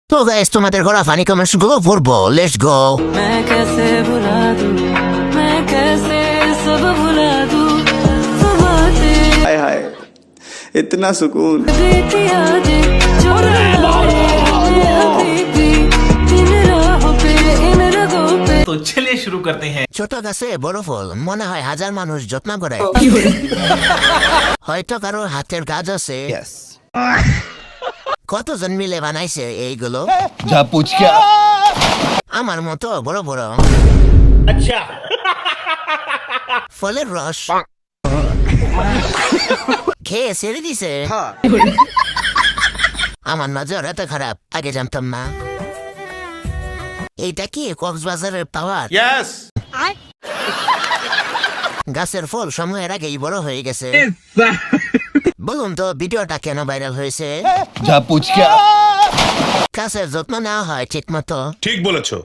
তো গাইস তোমাদের করা ফানি কমেন্টস গুলো পড়বো, লেটস গো। मैं कैसे भुला दूं, मैं कैसे सब भुला दूं, सुबह हाय हाय इतना सुकून। बीती यादें जो अभी भी इन राहों पे इन रगों पे। तो चलिए शुरू करते हैं। ছোট গাছে বড় ফল, মনে হয় হাজার মানুষ যত্ন করে। হয়তো কারো হাতের কাজ আছে। কতজন মিলে বানাইছে এইগুলো? যা পুছ কে আমার মতো বড় বড়। अच्छा ফলের রস খেয়ে ছেড়ে দিছে। আমার নজর এত খারাপ, আগে জানতাম না। এইটা কি কক্সবাজারের পাওয়ার? यस গাছের ফল সময়ের আগেই বড় হয়ে গেছে। বলুন তো ভিডিওটা কেন ভাইরাল হয়েছে? যা পুছ কে গাছের যত্ন নেওয়া হয় ঠিক মতো। ঠিক বলেছো।